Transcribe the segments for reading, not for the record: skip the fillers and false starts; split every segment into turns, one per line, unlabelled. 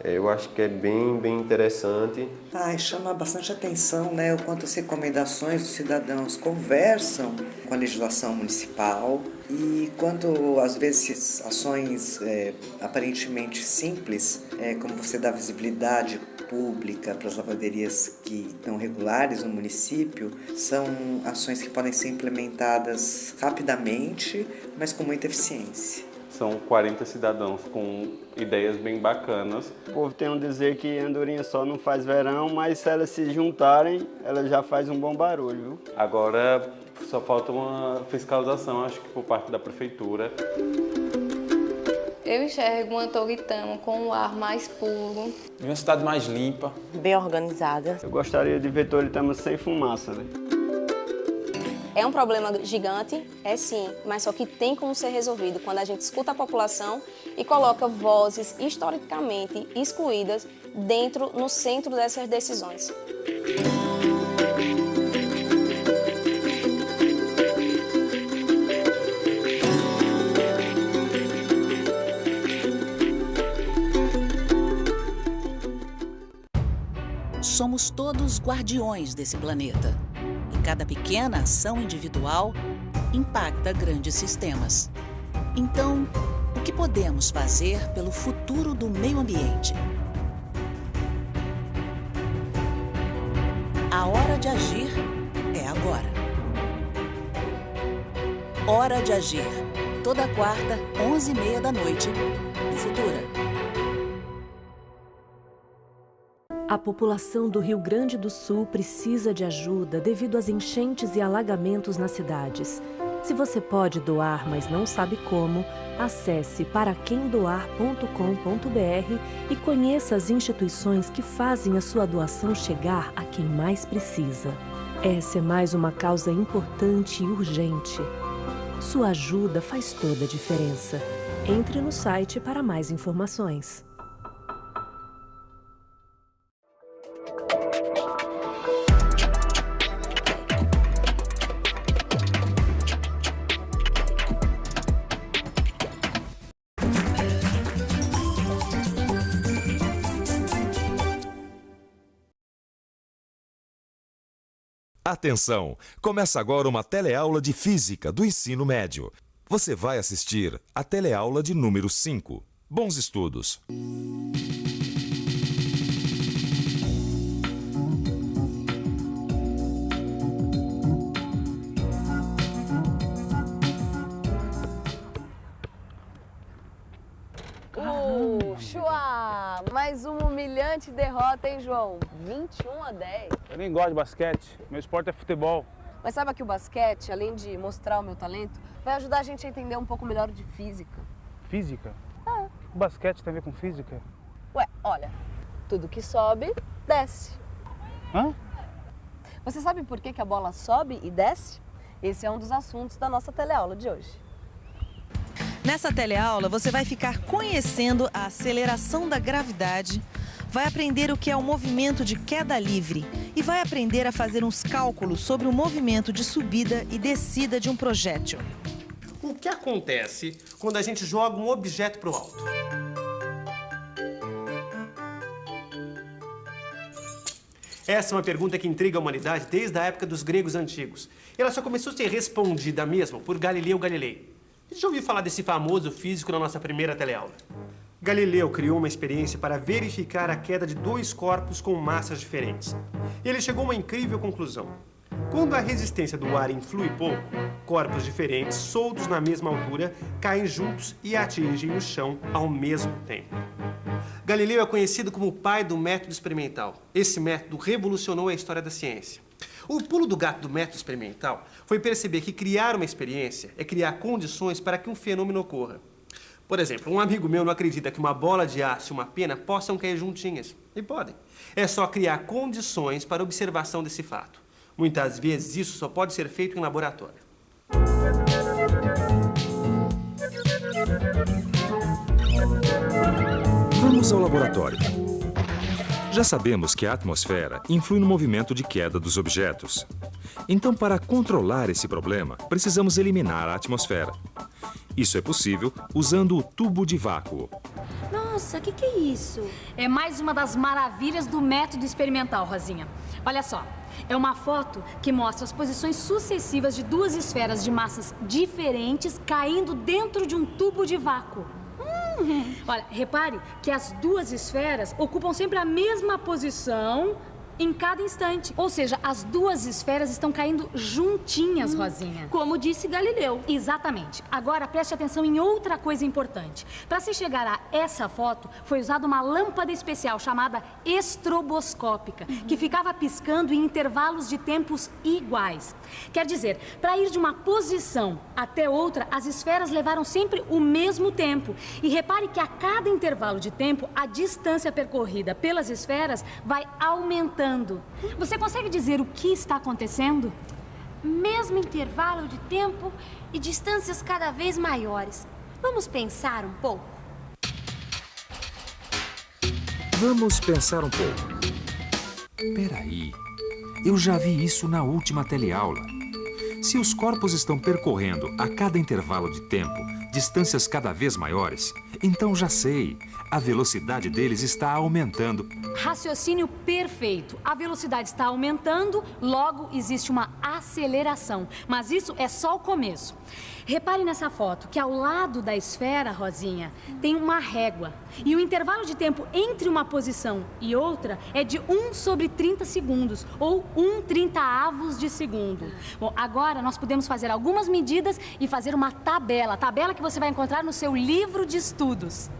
Eu acho que é bem interessante.
Chama bastante atenção, né, o quanto as recomendações dos cidadãos conversam com a legislação municipal e quanto, às vezes, ações aparentemente simples, como você dar visibilidade pública para as lavanderias que estão regulares no município, são ações que podem ser implementadas rapidamente, mas com muita eficiência.
São 40 cidadãos com ideias bem bacanas.
O povo tem um dizer que andorinha só não faz verão, mas se elas se juntarem, elas já fazem um bom barulho, viu?
Agora só falta uma fiscalização, acho que por parte da prefeitura.
Eu enxergo uma Toritama com um ar mais puro.
De uma cidade mais limpa.
Bem organizada.
Eu gostaria de ver Toritama sem fumaça, né?
É um problema gigante? É sim, mas só que tem como ser resolvido quando a gente escuta a população e coloca vozes historicamente excluídas no centro dessas decisões.
Somos todos guardiões desse planeta. E cada pequena ação individual impacta grandes sistemas. Então, o que podemos fazer pelo futuro do meio ambiente? A hora de agir é agora. Hora de Agir. Toda quarta, 11h30 da noite, no Futura.
A população do Rio Grande do Sul precisa de ajuda devido às enchentes e alagamentos nas cidades. Se você pode doar, mas não sabe como, acesse paraquemdoar.com.br e conheça as instituições que fazem a sua doação chegar a quem mais precisa. Essa é mais uma causa importante e urgente. Sua ajuda faz toda a diferença. Entre no site para mais informações.
Atenção! Começa agora uma teleaula de Física do ensino médio. Você vai assistir a teleaula de número 5. Bons estudos!
Chua! Mais uma humilhante derrota, hein, João? 21-10.
Eu nem gosto de basquete, meu esporte é futebol.
Mas sabe que o basquete, além de mostrar o meu talento, vai ajudar a gente a entender um pouco melhor de física.
Física? O que o basquete tem a ver com física?
Ué, olha, tudo que sobe, desce.
Hã?
Você sabe por que a bola sobe e desce? Esse é um dos assuntos da nossa teleaula de hoje.
Nessa teleaula, você vai ficar conhecendo a aceleração da gravidade, vai aprender o que é o movimento de queda livre e vai aprender a fazer uns cálculos sobre o movimento de subida e descida de um projétil.
O que acontece quando a gente joga um objeto para o alto? Essa é uma pergunta que intriga a humanidade desde a época dos gregos antigos. E ela só começou a ser respondida mesmo por Galileu Galilei. Você já ouviu falar desse famoso físico na nossa primeira teleaula? Galileu criou uma experiência para verificar a queda de dois corpos com massas diferentes. E ele chegou a uma incrível conclusão. Quando a resistência do ar influi pouco, corpos diferentes, soltos na mesma altura, caem juntos e atingem o chão ao mesmo tempo. Galileu é conhecido como o pai do método experimental. Esse método revolucionou a história da ciência. O pulo do gato do método experimental foi perceber que criar uma experiência é criar condições para que um fenômeno ocorra. Por exemplo, um amigo meu não acredita que uma bola de aço e uma pena possam cair juntinhas. E podem. É só criar condições para a observação desse fato. Muitas vezes isso só pode ser feito em laboratório.
Vamos ao laboratório. Já sabemos que a atmosfera influi no movimento de queda dos objetos. Então, para controlar esse problema, precisamos eliminar a atmosfera. Isso é possível usando o tubo de vácuo.
Nossa, o que é isso?
É mais uma das maravilhas do método experimental, Rosinha. Olha só, é uma foto que mostra as posições sucessivas de duas esferas de massas diferentes caindo dentro de um tubo de vácuo. Olha, repare que as duas esferas ocupam sempre a mesma posição em cada instante. Ou seja, as duas esferas estão caindo juntinhas, Rosinha.
Como disse Galileu.
Exatamente. Agora, preste atenção em outra coisa importante. Para se chegar a essa foto, foi usada uma lâmpada especial chamada estroboscópica, que ficava piscando em intervalos de tempos iguais. Quer dizer, para ir de uma posição até outra, as esferas levaram sempre o mesmo tempo. E repare que a cada intervalo de tempo, a distância percorrida pelas esferas vai aumentando. Você consegue dizer o que está acontecendo?
Mesmo intervalo de tempo e distâncias cada vez maiores. Vamos pensar um pouco?
Vamos pensar um pouco. Peraí, eu já vi isso na última teleaula. Se os corpos estão percorrendo a cada intervalo de tempo distâncias cada vez maiores, então já sei, a velocidade deles está aumentando.
Raciocínio perfeito. A velocidade está aumentando, logo existe uma aceleração. Mas isso é só o começo. Repare nessa foto que ao lado da esfera, Rosinha, tem uma régua. E o intervalo de tempo entre uma posição e outra é de 1/30 segundos, ou 1/30avos de segundo. Bom, agora nós podemos fazer algumas medidas e fazer uma tabela. Tabela que você vai encontrar no seu livro de estudos.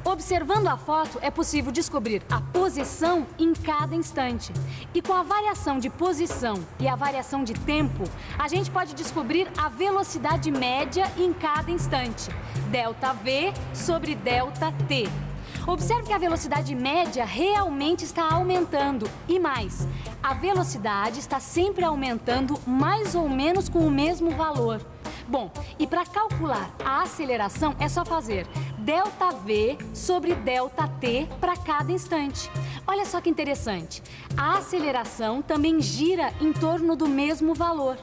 Observando a foto, é possível descobrir a posição em cada instante. E com a variação de posição e a variação de tempo, a gente pode descobrir a velocidade média em cada instante. ΔV sobre ΔT. Observe que a velocidade média realmente está aumentando. E mais, a velocidade está sempre aumentando mais ou menos com o mesmo valor. Bom, e para calcular a aceleração é só fazer ΔV sobre ΔT para cada instante. Olha só que interessante. A aceleração também gira em torno do mesmo valor.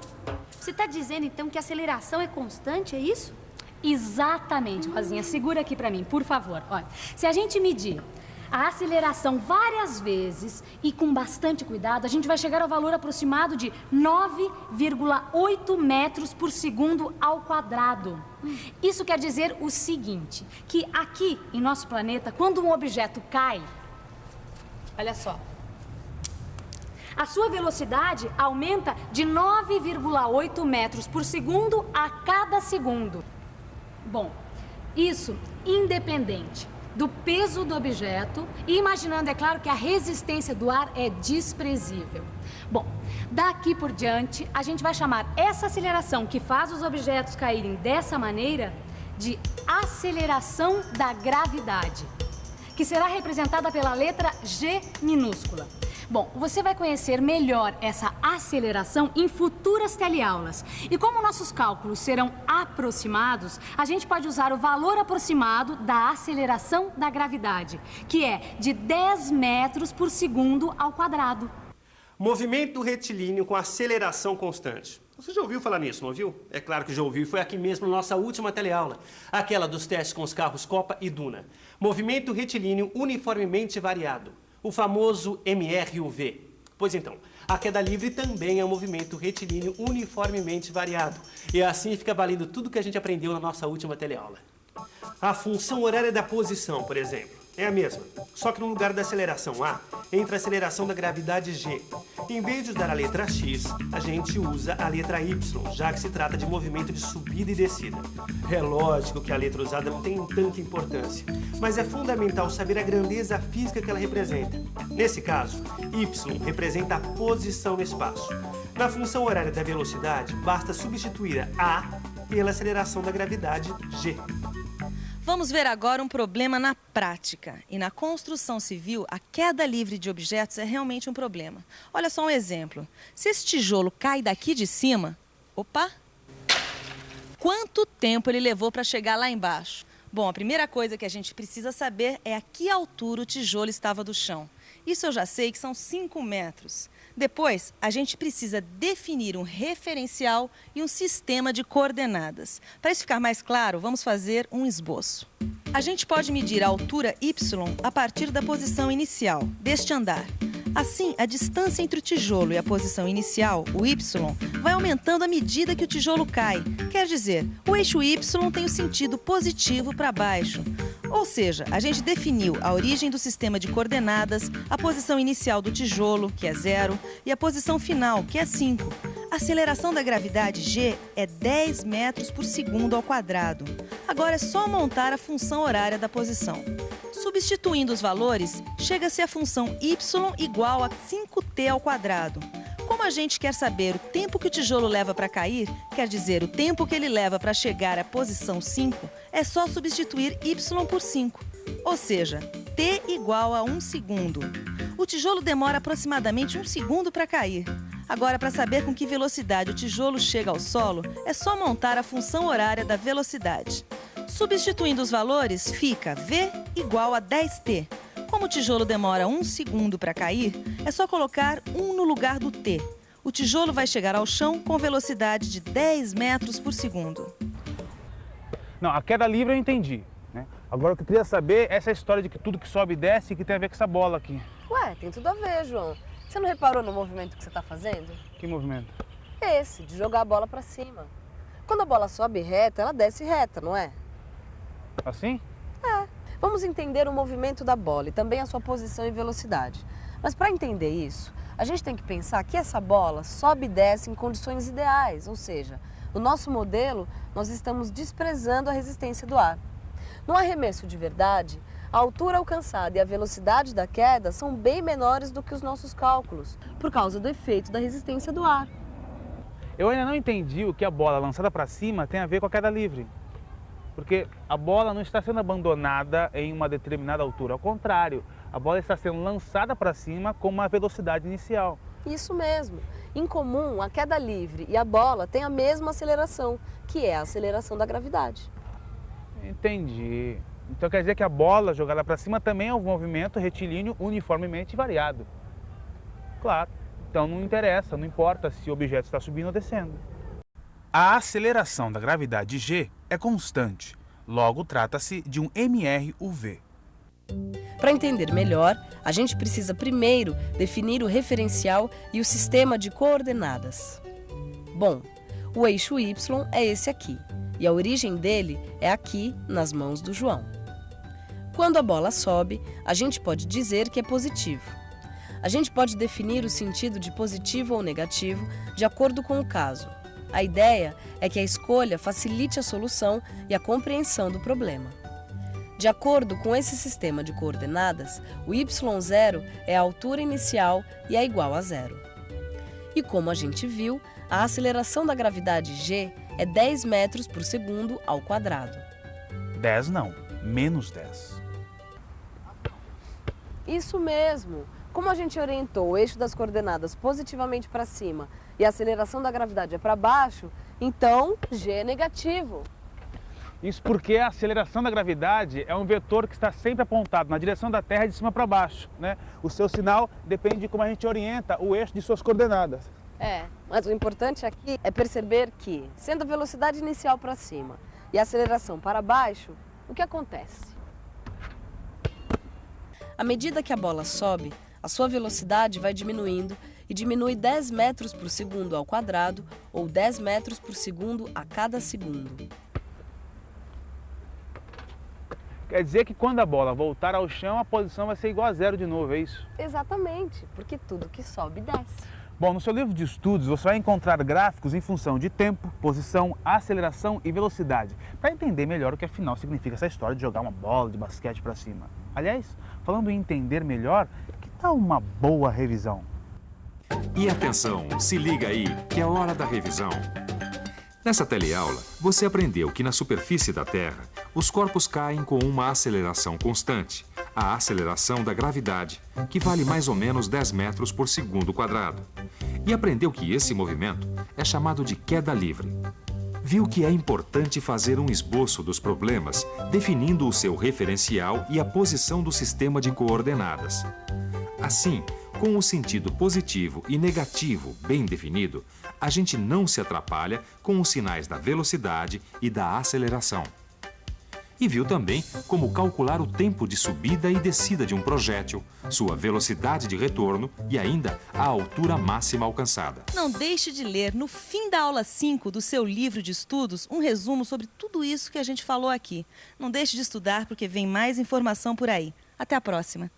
Você está dizendo então que a aceleração é constante, é isso?
Exatamente, Rosinha. Segura aqui para mim, por favor. Olha, se a gente medir a aceleração várias vezes e com bastante cuidado, a gente vai chegar ao valor aproximado de 9,8 metros por segundo ao quadrado. Isso quer dizer o seguinte, que aqui em nosso planeta, quando um objeto cai, olha só, a sua velocidade aumenta de 9,8 metros por segundo a cada segundo. Bom, isso independente do peso do objeto e imaginando, é claro, que a resistência do ar é desprezível. Bom, daqui por diante, a gente vai chamar essa aceleração que faz os objetos caírem dessa maneira de aceleração da gravidade, que será representada pela letra G minúscula. Bom, você vai conhecer melhor essa aceleração em futuras teleaulas. E como nossos cálculos serão aproximados, a gente pode usar o valor aproximado da aceleração da gravidade, que é de 10 metros por segundo ao quadrado.
Movimento retilíneo com aceleração constante. Você já ouviu falar nisso, não ouviu? É claro que já ouviu, foi aqui mesmo na nossa última teleaula. Aquela dos testes com os carros Copa e Duna. Movimento retilíneo uniformemente variado. O famoso MRUV. Pois então, a queda livre também é um movimento retilíneo uniformemente variado. E assim fica valendo tudo que a gente aprendeu na nossa última teleaula. A função horária da posição, por exemplo, é a mesma, só que no lugar da aceleração A, entra a aceleração da gravidade G. Em vez de usar a letra X, a gente usa a letra Y, já que se trata de movimento de subida e descida. É lógico que a letra usada não tem tanta importância, mas é fundamental saber a grandeza física que ela representa. Nesse caso, Y representa a posição no espaço. Na função horária da velocidade, basta substituir a A pela aceleração da gravidade G.
Vamos ver agora um problema na prática. E na construção civil, a queda livre de objetos é realmente um problema. Olha só um exemplo. Se esse tijolo cai daqui de cima, opa! Quanto tempo ele levou para chegar lá embaixo? Bom, a primeira coisa que a gente precisa saber é a que altura o tijolo estava do chão. Isso eu já sei que são 5 metros. Depois, a gente precisa definir um referencial e um sistema de coordenadas. Para isso ficar mais claro, vamos fazer um esboço. A gente pode medir a altura y a partir da posição inicial deste andar. Assim, a distância entre o tijolo e a posição inicial, o y, vai aumentando à medida que o tijolo cai. Quer dizer, o eixo y tem o sentido positivo para baixo. Ou seja, a gente definiu a origem do sistema de coordenadas, a posição inicial do tijolo, que é 0, e a posição final, que é 5. A aceleração da gravidade G é 10 metros por segundo ao quadrado. Agora é só montar a função horária da posição. Substituindo os valores, chega-se à função y igual a 5t ao quadrado. Como a gente quer saber o tempo que o tijolo leva para cair, quer dizer, o tempo que ele leva para chegar à posição 5, é só substituir y por 5. Ou seja, t igual a 1 segundo. O tijolo demora aproximadamente 1 segundo para cair. Agora, para saber com que velocidade o tijolo chega ao solo, é só montar a função horária da velocidade. Substituindo os valores, fica v igual a 10t. Como o tijolo demora 1 segundo para cair, é só colocar 1 no lugar do t. O tijolo vai chegar ao chão com velocidade de 10 metros por segundo.
Não, a queda livre eu entendi, né? Agora o que eu queria saber é essa história de que tudo que sobe e desce que tem a ver com essa bola aqui.
Ué, tem tudo a ver, João. Você não reparou no movimento que você está fazendo?
Que movimento?
Esse, de jogar a bola para cima. Quando a bola sobe reta, ela desce reta, não é?
Assim?
É. Vamos entender o movimento da bola e também a sua posição e velocidade. Mas para entender isso, a gente tem que pensar que essa bola sobe e desce em condições ideais, ou seja, no nosso modelo, nós estamos desprezando a resistência do ar. No arremesso de verdade, a altura alcançada e a velocidade da queda são bem menores do que os nossos cálculos, por causa do efeito da resistência do ar.
Eu ainda não entendi o que a bola lançada para cima tem a ver com a queda livre. Porque a bola não está sendo abandonada em uma determinada altura. Ao contrário, a bola está sendo lançada para cima com uma velocidade inicial.
Isso mesmo. Em comum, a queda livre e a bola têm a mesma aceleração, que é a aceleração da gravidade.
Entendi. Então quer dizer que a bola jogada para cima também é um movimento retilíneo uniformemente variado. Claro. Então não interessa, não importa se o objeto está subindo ou descendo. A aceleração da gravidade G é constante, logo trata-se de um MRUV.
Para entender melhor, a gente precisa primeiro definir o referencial e o sistema de coordenadas. Bom, o eixo Y é esse aqui, e a origem dele é aqui nas mãos do João. Quando a bola sobe, a gente pode dizer que é positivo. A gente pode definir o sentido de positivo ou negativo de acordo com o caso. A ideia é que a escolha facilite a solução e a compreensão do problema. De acordo com esse sistema de coordenadas, o y0 é a altura inicial e é igual a 0. E como a gente viu, a aceleração da gravidade G é 10 metros por segundo ao quadrado.
10 não, menos 10.
Isso mesmo! Como a gente orientou o eixo das coordenadas positivamente para cima e a aceleração da gravidade é para baixo, então G é negativo.
Isso porque a aceleração da gravidade é um vetor que está sempre apontado na direção da Terra de cima para baixo, né? O seu sinal depende de como a gente orienta o eixo de suas coordenadas.
Mas o importante aqui é perceber que, sendo a velocidade inicial para cima e a aceleração para baixo, o que acontece? À medida que a bola sobe, a sua velocidade vai diminuindo e diminui 10 metros por segundo ao quadrado ou 10 metros por segundo a cada segundo.
Quer dizer que quando a bola voltar ao chão, a posição vai ser igual a 0 de novo, é isso?
Exatamente, porque tudo que sobe desce.
Bom, no seu livro de estudos você vai encontrar gráficos em função de tempo, posição, aceleração e velocidade, para entender melhor o que afinal significa essa história de jogar uma bola de basquete para cima. Aliás, falando em entender melhor, que tal uma boa revisão?
E atenção, se liga aí, que é hora da revisão. Nessa teleaula, você aprendeu que na superfície da Terra, os corpos caem com uma aceleração constante, a aceleração da gravidade, que vale mais ou menos 10 metros por segundo quadrado. E aprendeu que esse movimento é chamado de queda livre. Viu que é importante fazer um esboço dos problemas, definindo o seu referencial e a posição do sistema de coordenadas. Assim, com o sentido positivo e negativo bem definido, a gente não se atrapalha com os sinais da velocidade e da aceleração. E viu também como calcular o tempo de subida e descida de um projétil, sua velocidade de retorno e ainda a altura máxima alcançada.
Não deixe de ler, no fim da aula 5 do seu livro de estudos, um resumo sobre tudo isso que a gente falou aqui. Não deixe de estudar, porque vem mais informação por aí. Até a próxima!